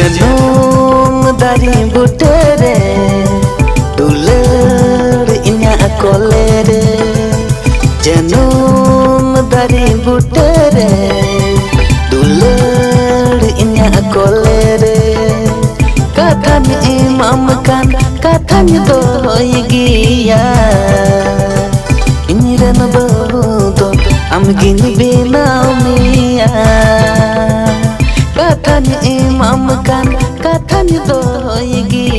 Janung dari butere duler inya kolere. Janung dari butere duler inya kolere. Katanya imam kan katanya doy giya. Ini rena bodo am gini binau mia. Katanya imam kan katanya doy giya.